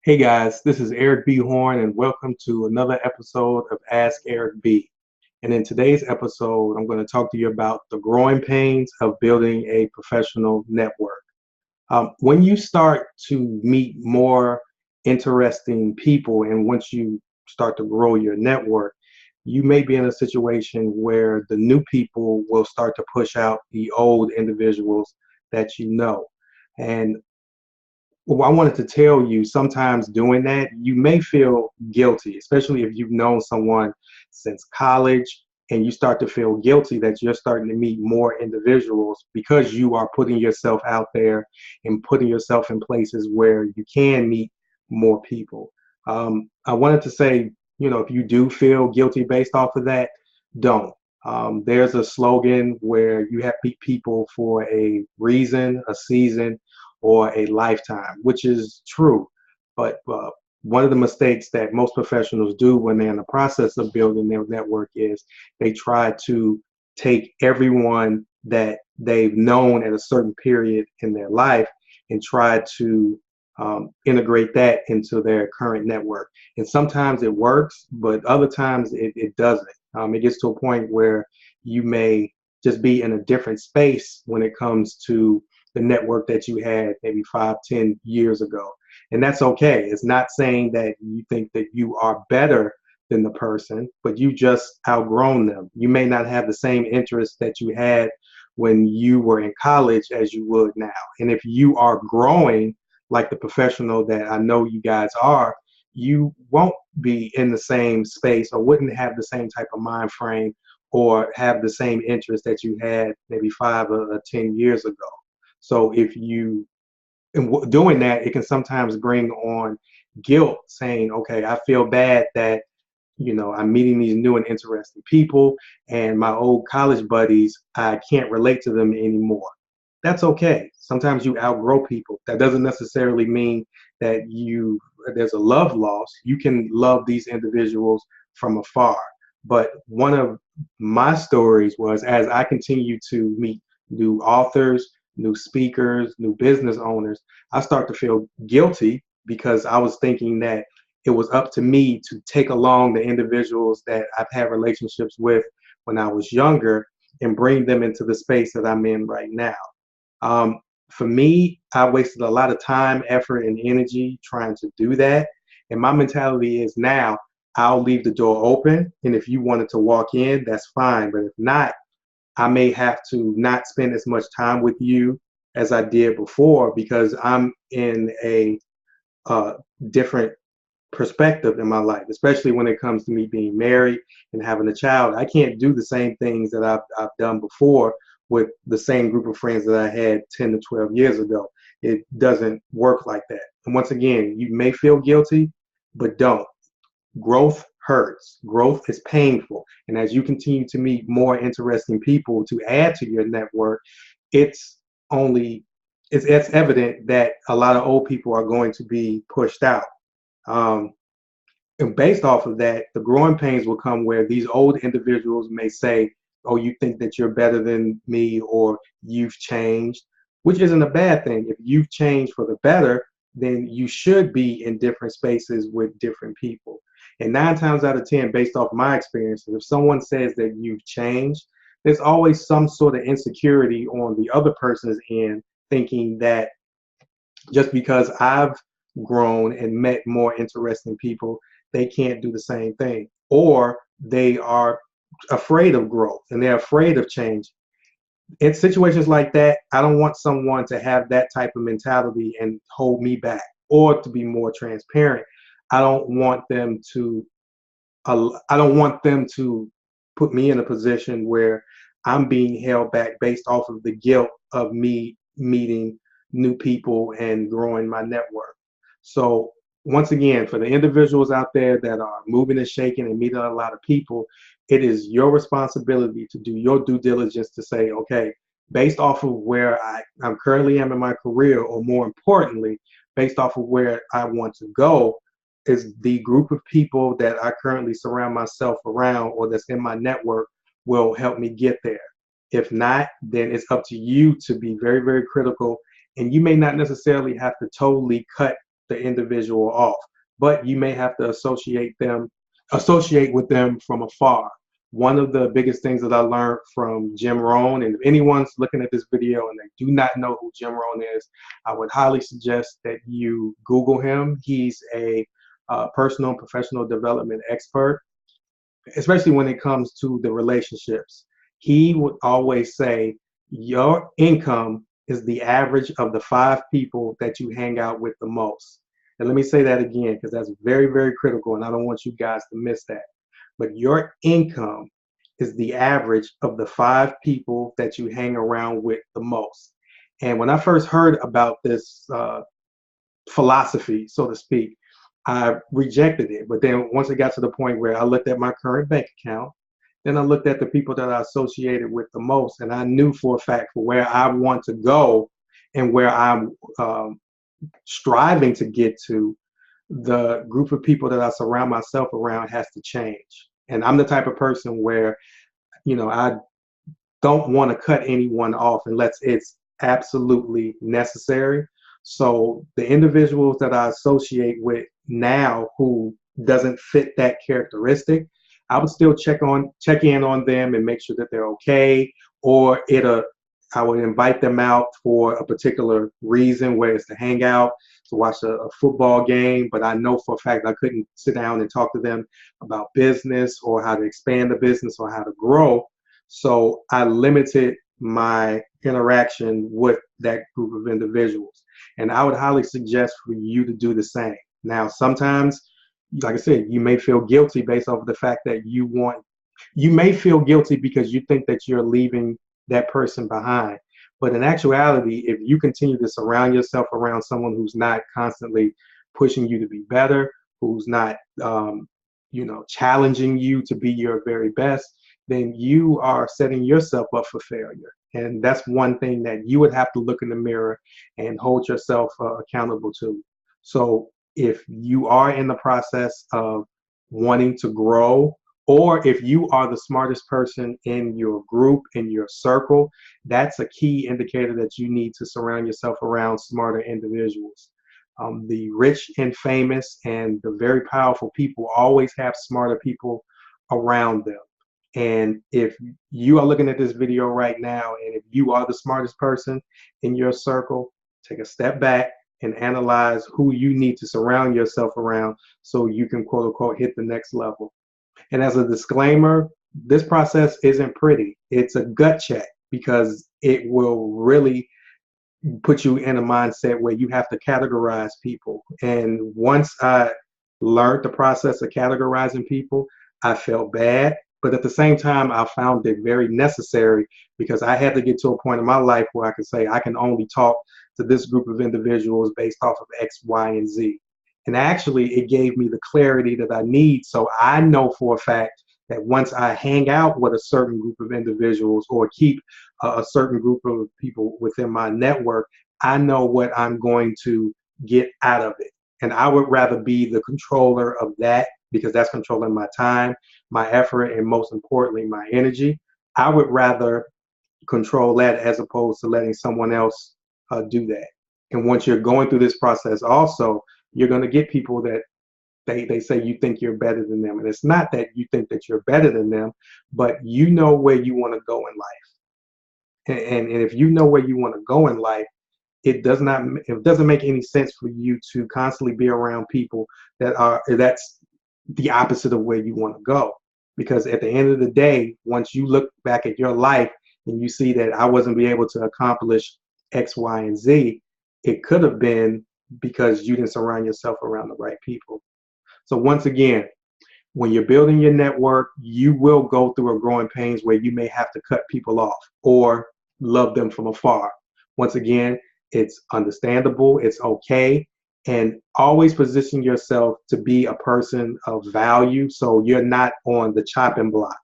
Hey guys, this is Eric B. Horn, and welcome to another episode of Ask Eric B. And in today's episode, I'm going to talk to you about the growing pains of building a professional network. When you start to meet more interesting people, and once you start to grow your network, you may be in a situation where the new people will start to push out the old individuals that you know. And well, I wanted to tell you, sometimes doing that, you may feel guilty, especially if you've known someone since college and you start to feel guilty that you're starting to meet more individuals because you are putting yourself out there and putting yourself in places where you can meet more people. I wanted to say, if you do feel guilty based off of that, don't. There's a slogan where you have people for a reason, a season, or a lifetime, which is true. But one of the mistakes that most professionals do when they're in the process of building their network is they try to take everyone that they've known at a certain period in their life and try to integrate that into their current network. And sometimes it works, but other times it doesn't. It gets to a point where you may just be in a different space when it comes to the network that you had maybe 5, 10 years ago. And that's okay. It's not saying that you think that you are better than the person, but you just outgrown them. You may not have the same interests that you had when you were in college as you would now. And if you are growing like the professional that I know you guys are, you won't be in the same space or wouldn't have the same type of mind frame or have the same interest that you had maybe 5 or 10 years ago. So if you, in doing that, it can sometimes bring on guilt, saying, okay, I feel bad that, I'm meeting these new and interesting people, and my old college buddies, I can't relate to them anymore. That's okay. Sometimes you outgrow people. That doesn't necessarily mean that there's a love loss. You can love these individuals from afar. But one of my stories was, as I continue to meet new authors, new speakers, new business owners, I start to feel guilty because I was thinking that it was up to me to take along the individuals that I've had relationships with when I was younger and bring them into the space that I'm in right now. Um, for me, I wasted a lot of time, effort, and energy trying to do that. And my mentality is now I'll leave the door open. And if you wanted to walk in, that's fine. But if not, I may have to not spend as much time with you as I did before because I'm in a uh, different perspective in my life, especially when it comes to me being married and having a child. I can't do the same things that I've done before with the same group of friends that I had 10 to 12 years ago. It doesn't work like that. And once again, you may feel guilty, but don't. Growth hurts. Growth is painful. And as you continue to meet more interesting people to add to your network, it's only it's evident that a lot of old people are going to be pushed out. Um, and based off of that, the growing pains will come where these old individuals may say, oh, you think that you're better than me or you've changed, which isn't a bad thing. If you've changed for the better, then you should be in different spaces with different people. And 9 times out of 10, based off my experiences, if someone says that you've changed, there's always some sort of insecurity on the other person's end, thinking that just because I've grown and met more interesting people, they can't do the same thing. Or they are afraid of growth and they're afraid of change. In situations like that, I don't want someone to have that type of mentality and hold me back. Or to be more transparent, I don't want them to I don't want them to put me in a position where I'm being held back based off of the guilt of me meeting new people and growing my network. So once again, for the individuals out there that are moving and shaking and meeting a lot of people, it is your responsibility to do your due diligence to say, okay, based off of where I'm currently am in my career, or more importantly, based off of where I want to go, is the group of people that I currently surround myself around or that's in my network will help me get there. If not, then it's up to you to be very, very critical. And you may not necessarily have to totally cut the individual off, but you may have to associate with them from afar. One of the biggest things that I learned from Jim Rohn, and if anyone's looking at this video and they do not know who Jim Rohn is, I would highly suggest that you Google him. He's a personal and professional development expert, especially when it comes to the relationships. He would always say, your income is the average of the 5 people that you hang out with the most. And let me say that again, because that's very, very critical, and I don't want you guys to miss that. But your income is the average of the 5 people that you hang around with the most. And when I first heard about this philosophy, so to speak, I rejected it. But then once it got to the point where I looked at my current bank account, then I looked at the people that I associated with the most, and I knew for a fact for where I want to go and where I'm striving to get to, the group of people that I surround myself around has to change. And I'm the type of person where, I don't want to cut anyone off unless it's absolutely necessary. So the individuals that I associate with now who doesn't fit that characteristic, I would still check in on them and make sure that they're okay, or I would invite them out for a particular reason, where it's to hang out, to watch a football game, but I know for a fact I couldn't sit down and talk to them about business or how to expand the business or how to grow. So I limited my interaction with that group of individuals. And I would highly suggest for you to do the same. Now, sometimes, like I said, you may feel guilty based off of the fact that you may feel guilty because you think that you're leaving that person behind. But in actuality, if you continue to surround yourself around someone who's not constantly pushing you to be better, who's not, challenging you to be your very best, then you are setting yourself up for failure. And that's one thing that you would have to look in the mirror and hold yourself accountable to. So if you are in the process of wanting to grow, or if you are the smartest person in your group, in your circle, that's a key indicator that you need to surround yourself around smarter individuals. The rich and famous and the very powerful people always have smarter people around them. And if you are looking at this video right now, and if you are the smartest person in your circle, take a step back and analyze who you need to surround yourself around so you can, quote unquote, hit the next level. And as a disclaimer, this process isn't pretty. It's a gut check because it will really put you in a mindset where you have to categorize people. And once I learned the process of categorizing people, I felt bad. But at the same time, I found it very necessary because I had to get to a point in my life where I could say I can only talk to this group of individuals based off of X, Y, and Z. And actually, it gave me the clarity that I need. So I know for a fact that once I hang out with a certain group of individuals or keep a certain group of people within my network, I know what I'm going to get out of it. And I would rather be the controller of that because that's controlling my time, my effort, and most importantly, my energy. I would rather control that as opposed to letting someone else do that. And once you're going through this process also, you're going to get people that they say you think you're better than them. And it's not that you think that you're better than them, but you know where you want to go in life. And if you know where you want to go in life, it doesn't make any sense for you to constantly be around people that's the opposite of where you want to go. Because at the end of the day, once you look back at your life and you see that I wasn't be able to accomplish X, Y, and Z, it could have been because you didn't surround yourself around the right people. So once again, when you're building your network, you will go through a growing pains where you may have to cut people off or love them from afar. Once again, it's understandable, it's okay, and always position yourself to be a person of value so you're not on the chopping block.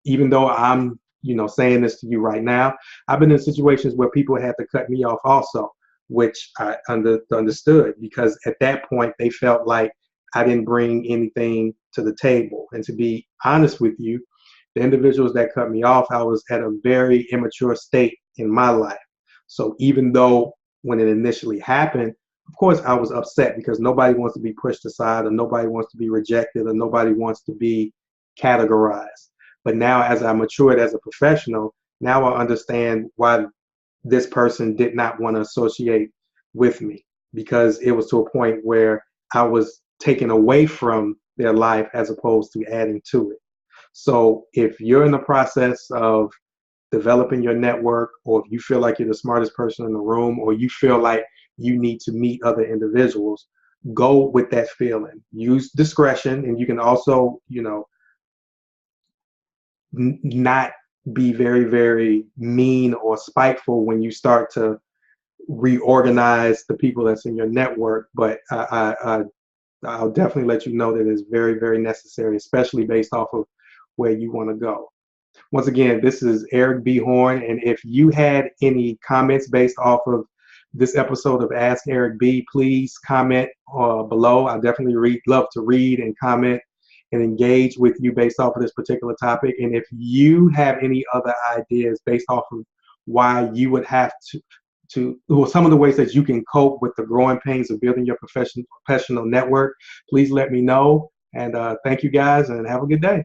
Even though I'm, saying this to you right now, I've been in situations where people had to cut me off also, which I understood because at that point they felt like I didn't bring anything to the table. And to be honest with you, the individuals that cut me off, I was at a very immature state in my life. So even though when it initially happened, Of course, I was upset because nobody wants to be pushed aside, or nobody wants to be rejected, or nobody wants to be categorized. But now, as I matured as a professional, now I understand why this person did not want to associate with me, because it was to a point where I was taken away from their life as opposed to adding to it. So if you're in the process of developing your network, or if you feel like you're the smartest person in the room, or you feel like you need to meet other individuals, go with that feeling. Use discretion, and you can also, not be very, very mean or spiteful when you start to reorganize the people that's in your network. But I'll definitely let you know that it's very, very necessary, especially based off of where you want to go. Once again, this is Eric B. Horn, and if you had any comments based off of this episode of Ask Eric B, please comment below. I definitely love to read and comment and engage with you based off of this particular topic. And if you have any other ideas based off of why you would have well, some of the ways that you can cope with the growing pains of building your professional network, please let me know. And thank you guys, and have a good day.